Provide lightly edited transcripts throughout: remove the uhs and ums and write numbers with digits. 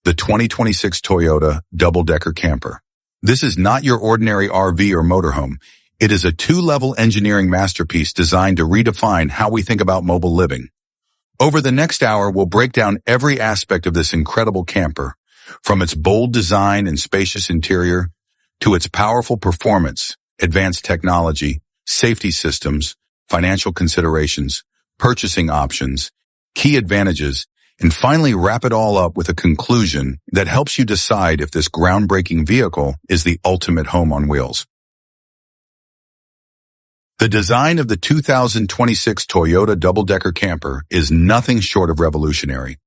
the 2026 Toyota double-decker camper. This is not your ordinary RV or motorhome. It is a two-level engineering masterpiece designed to redefine how we think about mobile living. Over the next hour, we'll break down every aspect of this incredible camper, from its bold design and spacious interior to its powerful performance, advanced technology, safety systems, financial considerations, purchasing options, key advantages, and finally wrap it all up with a conclusion that helps you decide if this groundbreaking vehicle is the ultimate home on wheels. The design of the 2026 Toyota double-decker camper is nothing short of revolutionary.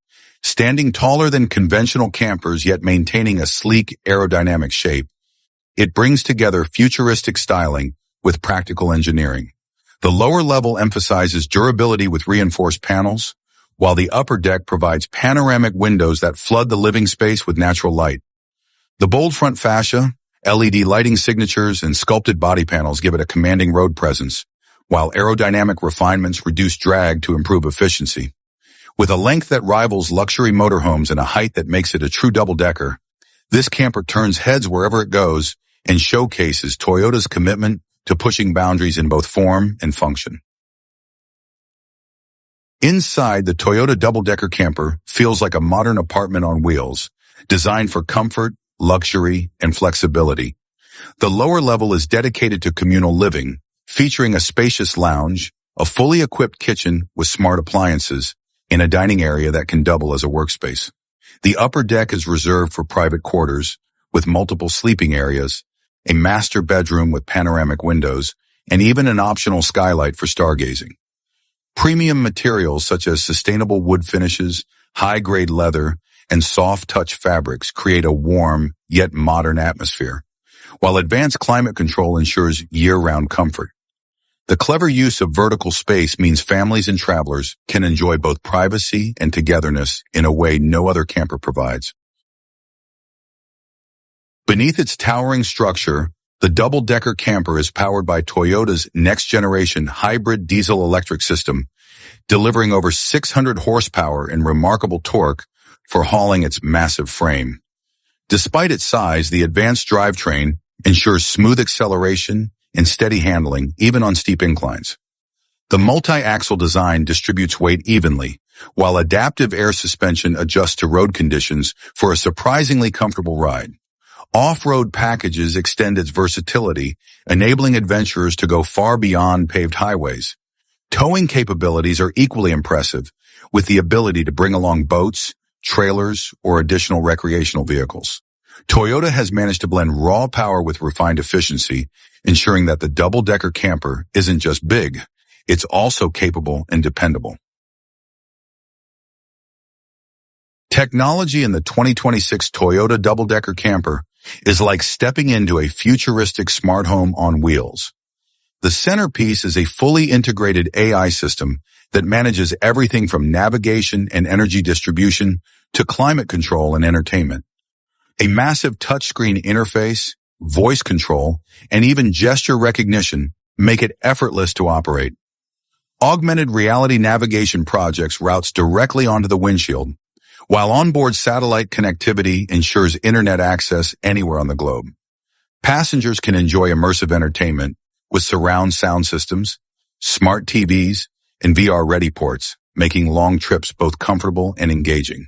Standing taller than conventional campers yet maintaining a sleek aerodynamic shape, it brings together futuristic styling with practical engineering. The lower level emphasizes durability with reinforced panels, while the upper deck provides panoramic windows that flood the living space with natural light. The bold front fascia, LED lighting signatures, and sculpted body panels give it a commanding road presence, while aerodynamic refinements reduce drag to improve efficiency. With a length that rivals luxury motorhomes and a height that makes it a true double-decker, this camper turns heads wherever it goes and showcases Toyota's commitment to pushing boundaries in both form and function. Inside, the Toyota double-decker camper feels like a modern apartment on wheels, designed for comfort, luxury, and flexibility. The lower level is dedicated to communal living, featuring a spacious lounge, a fully equipped kitchen with smart appliances, and a dining area that can double as a workspace. The upper deck is reserved for private quarters, with multiple sleeping areas, a master bedroom with panoramic windows, and even an optional skylight for stargazing. Premium materials such as sustainable wood finishes, high-grade leather, and soft-touch fabrics create a warm yet modern atmosphere, while advanced climate control ensures year-round comfort. The clever use of vertical space means families and travelers can enjoy both privacy and togetherness in a way no other camper provides. Beneath its towering structure, the double-decker camper is powered by Toyota's next-generation hybrid diesel-electric system, delivering over 600 horsepower and remarkable torque for hauling its massive frame. Despite its size, the advanced drivetrain ensures smooth acceleration and steady handling even on steep inclines. The multi-axle design distributes weight evenly, while adaptive air suspension adjusts to road conditions for a surprisingly comfortable ride. Off-road packages extend its versatility, enabling adventurers to go far beyond paved highways. Towing capabilities are equally impressive, with the ability to bring along boats, trailers, or additional recreational vehicles. Toyota has managed to blend raw power with refined efficiency, ensuring that the double-decker camper isn't just big, it's also capable and dependable. Technology in the 2026 Toyota double-decker camper is like stepping into a futuristic smart home on wheels. The centerpiece is a fully integrated AI system that manages everything from navigation and energy distribution to climate control and entertainment. A massive touchscreen interface, voice control, and even gesture recognition make it effortless to operate. Augmented reality navigation projects routes directly onto the windshield, while onboard satellite connectivity ensures internet access anywhere on the globe. Passengers can enjoy immersive entertainment with surround sound systems, smart TVs, and VR-ready ports, making long trips both comfortable and engaging.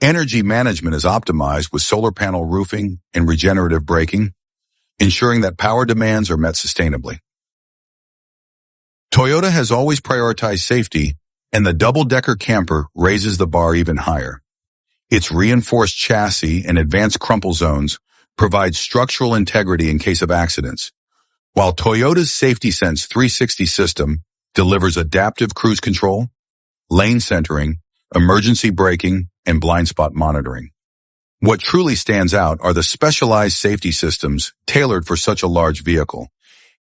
Energy management is optimized with solar panel roofing and regenerative braking, ensuring that power demands are met sustainably. Toyota has always prioritized safety, and the double-decker camper raises the bar even higher. Its reinforced chassis and advanced crumple zones provide structural integrity in case of accidents, while Toyota's Safety Sense 360 system delivers adaptive cruise control, lane centering, emergency braking, and blind spot monitoring. What truly stands out are the specialized safety systems tailored for such a large vehicle,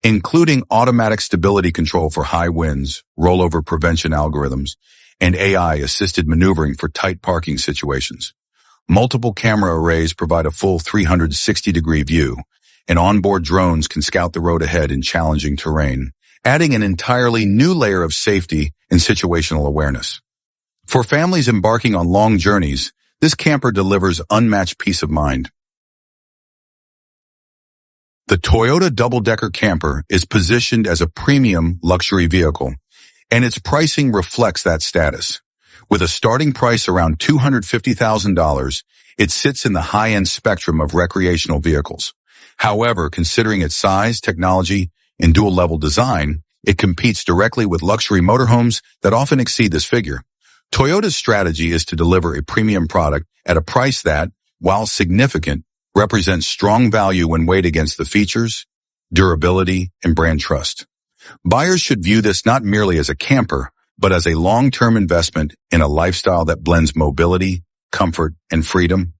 including automatic stability control for high winds, rollover prevention algorithms, and AI-assisted maneuvering for tight parking situations. Multiple camera arrays provide a full 360-degree view, and onboard drones can scout the road ahead in challenging terrain, adding an entirely new layer of safety and situational awareness. For families embarking on long journeys, This camper delivers unmatched peace of mind. The Toyota double-decker camper is positioned as a premium luxury vehicle, and its pricing reflects that status. With a starting price around $250,000, it sits in the high-end spectrum of recreational vehicles. However, considering its size, technology, and dual-level design, it competes directly with luxury motorhomes that often exceed this figure. Toyota's strategy is to deliver a premium product at a price that, while significant, represents strong value when weighed against the features, durability, and brand trust. Buyers should view this not merely as a camper, but as a long-term investment in a lifestyle that blends mobility, comfort, and freedom.